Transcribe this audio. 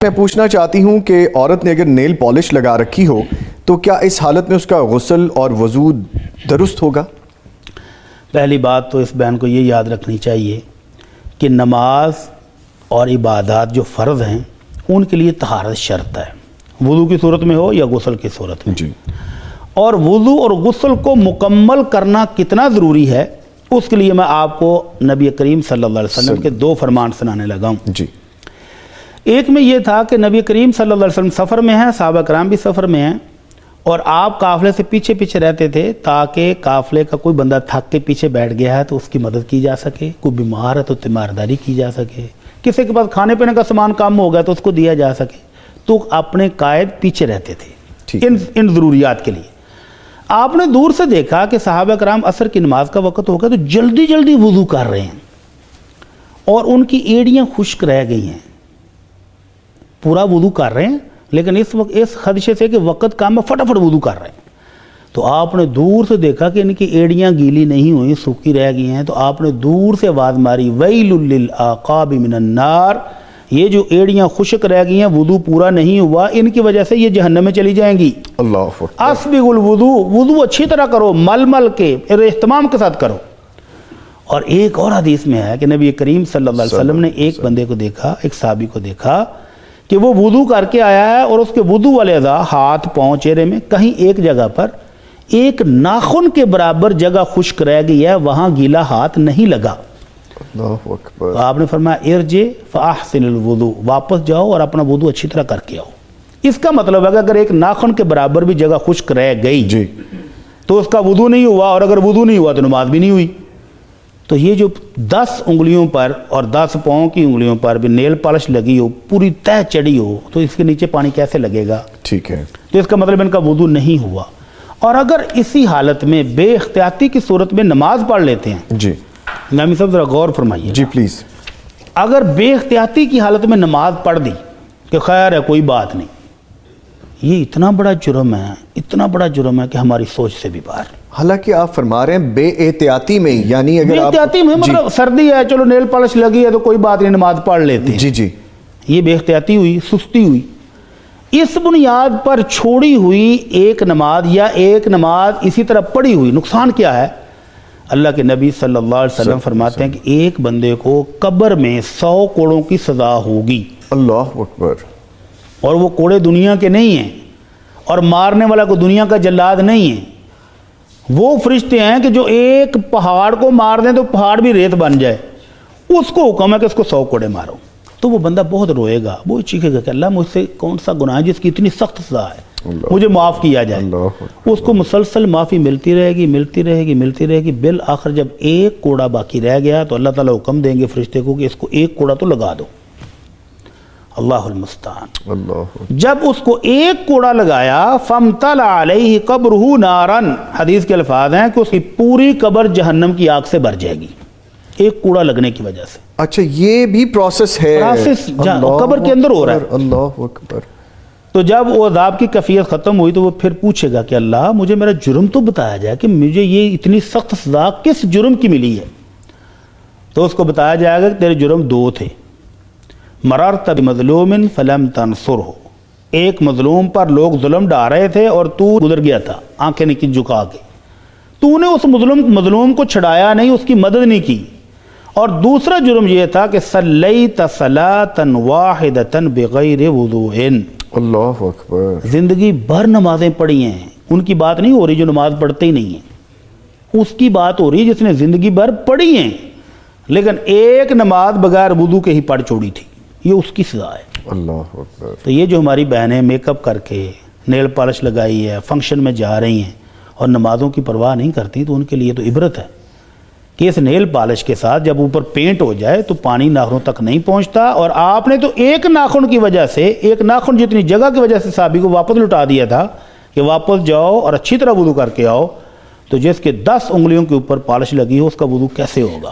میں پوچھنا چاہتی ہوں کہ عورت نے اگر نیل پالش لگا رکھی ہو تو کیا اس حالت میں اس کا غسل اور وضو درست ہوگا؟ پہلی بات تو اس بہن کو یہ یاد رکھنی چاہیے کہ نماز اور عبادات جو فرض ہیں ان کے لیے طہارت شرط ہے، وضو کی صورت میں ہو یا غسل کی صورت میں جی، اور وضو اور غسل کو مکمل کرنا کتنا ضروری ہے اس کے لیے میں آپ کو نبی کریم صلی اللہ علیہ وسلم کے دو فرمان سنانے لگا ہوں۔ جی، ایک میں یہ تھا کہ نبی کریم صلی اللہ علیہ وسلم سفر میں ہیں، صحابہ کرام بھی سفر میں ہیں، اور آپ قافلے سے پیچھے پیچھے رہتے تھے تاکہ قافلے کا کوئی بندہ تھک کے پیچھے بیٹھ گیا ہے تو اس کی مدد کی جا سکے، کوئی بیمار ہے تو تیمارداری کی جا سکے، کسی کے پاس کھانے پینے کا سامان کم ہو گیا تو اس کو دیا جا سکے، تو اپنے قائد پیچھے رہتے تھے ان ضروریات کے لیے۔ آپ نے دور سے دیکھا کہ صحابہ کرام عصر کی نماز کا وقت ہو گیا تو جلدی جلدی وضو کر رہے ہیں اور ان کی ایڑیاں خشک رہ گئی ہیں، پورا وضو کر رہے ہیں لیکن اس وقت اس خدشے سے کہ وقت کام میں فٹافٹ وضو کر رہے ہیں، تو آپ نے دور سے دیکھا کہ ان کی ایڑیاں گیلی نہیں ہوئی، سوکھی رہ گئی ہیں، تو آپ نے دور سے آواز ماری ویل للعقاب من النار، یہ جو ایڑیاں خشک رہ گئی ہیں وضو پورا نہیں ہوا، ان کی وجہ سے یہ جہنم میں چلی جائیں گی۔ اللہ اکبر۔ اسبغ الوضو، وضو اچھی طرح کرو، مل مل کے اہتمام کے ساتھ کرو۔ اور ایک اور حدیث میں ہے کہ نبی کریم صلی اللہ علیہ وسلم نے ایک بندے کو دیکھا، ایک صحابی کو دیکھا کہ وہ وضو کر کے آیا ہے اور اس کے وضو والے اعضاء ہاتھ پاؤں چہرے میں کہیں ایک جگہ پر ایک ناخن کے برابر جگہ خشک رہ گئی ہے، وہاں گیلا ہاتھ نہیں لگا۔ اللہ اکبر۔ آپ نے فرمایا ارجع فاحسن الوضو، واپس جاؤ اور اپنا وضو اچھی طرح کر کے آؤ۔ اس کا مطلب ہے کہ اگر ایک ناخن کے برابر بھی جگہ خشک رہ گئی جی، تو اس کا وضو نہیں ہوا، اور اگر وضو نہیں ہوا تو نماز بھی نہیں ہوئی۔ تو یہ جو 10 انگلیوں پر اور 10 پاؤں کی انگلیوں پر بھی نیل پالش لگی ہو، پوری تہ چڑھی ہو، تو اس کے نیچے پانی کیسے لگے گا؟ ٹھیک ہے، تو اس کا مطلب ان کا وضو نہیں ہوا۔ اور اگر اسی حالت میں بے احتیاطی کی صورت میں نماز پڑھ لیتے ہیں، جی نامی صاحب ذرا غور فرمائیے، جی پلیز۔ اگر بے احتیاطی کی حالت میں نماز پڑھ دی کہ خیر ہے کوئی بات نہیں، یہ اتنا بڑا جرم ہے، اتنا بڑا جرم ہے کہ ہماری سوچ سے بھی باہر۔ حالانکہ آپ فرما رہے ہیں بے احتیاطی میں، یعنی اگر بے آپ احتیاطی میں مطلب سردی ہے چلو نیل پالش لگی ہے تو کوئی بات نہیں نماز پڑھ لیتے ہیں، جی جی، یہ بے احتیاطی ہوئی، سستی ہوئی۔ اس بنیاد پر چھوڑی ہوئی ایک نماز یا ایک نماز اسی طرح پڑھی ہوئی، نقصان کیا ہے؟ اللہ کے نبی صلی اللہ علیہ وسلم فرماتے ہیں کہ ایک بندے کو قبر میں 100 کوڑوں کی سزا ہوگی، اللہ اکبر۔ اور وہ کوڑے دنیا کے نہیں ہیں، اور مارنے والا کو دنیا کا جلاد نہیں ہے، وہ فرشتے ہیں کہ جو ایک پہاڑ کو مار دیں تو پہاڑ بھی ریت بن جائے، اس کو حکم ہے کہ اس کو 100 کوڑے مارو۔ تو وہ بندہ بہت روئے گا، وہ چیخے گا کہ اللہ مجھ سے کون سا گناہ ہے جس کی اتنی سخت سزا ہے، مجھے معاف کیا جائے۔ اس کو مسلسل معافی ملتی رہے گی، ملتی رہے گی، ملتی رہے گی، بالآخر جب ایک کوڑا باقی رہ گیا تو اللہ تعالیٰ حکم دیں گے فرشتے کو کہ اس کو ایک کوڑا تو لگا دو۔ اللہ المستعان۔ اللہ، جب اس کو ایک کوڑا لگایا فَامْتَلَعَ عَلَيْهِ قَبْرُهُ نَارًا، حدیث کے الفاظ ہیں کہ اس کی پوری قبر جہنم کی آگ سے بھر جائے گی، ایک کوڑا لگنے کی وجہ سے۔ اچھا یہ بھی پروسیس ہے، قبر کے اندر ہو رہا ہے۔ اللہ اکبر۔ تو جب وہ عذاب کی کیفیت ختم ہوئی تو وہ پھر پوچھے گا کہ اللہ مجھے میرا جرم تو بتایا جائے کہ مجھے یہ اتنی سخت سزا کس جرم کی ملی ہے؟ تو اس کو بتایا جائے گا کہ تیرے جرم 2 تھے، مررت بمظلوم فلم تنصرہ، ایک مظلوم پر لوگ ظلم ڈھا رہے تھے اور تو گزر گیا تھا آنکھیں نہیں جھکا کے، تو نے اس مظلوم کو چھڑایا نہیں، اس کی مدد نہیں کی۔ اور دوسرا جرم یہ تھا کہ صلیت صلاۃ واحدۃ بغیر وضوء، اللہ اکبر۔ زندگی بھر نمازیں پڑھی ہیں، ان کی بات نہیں ہو رہی جو نماز پڑھتے ہی نہیں ہیں، اس کی بات ہو رہی ہے جس نے زندگی بھر پڑھی ہیں لیکن ایک نماز بغیر وضو کے ہی پڑھ چھوڑی تھی، یہ اس کی سزا ہے۔ اللہ اکبر۔ تو یہ جو ہماری بہنیں میک اپ کر کے نیل پالش لگائی ہے، فنکشن میں جا رہی ہیں اور نمازوں کی پرواہ نہیں کرتی، تو ان کے لیے تو عبرت ہے کہ اس نیل پالش کے ساتھ جب اوپر پینٹ ہو جائے تو پانی ناخنوں تک نہیں پہنچتا، اور آپ نے تو ایک ناخن کی وجہ سے، ایک ناخن جتنی جگہ کی وجہ سے صحابی کو واپس لٹا دیا تھا کہ واپس جاؤ اور اچھی طرح وضو کر کے آؤ، تو جس کے 10 انگلیوں کے اوپر پالش لگی ہو اس کا وضو کیسے ہوگا؟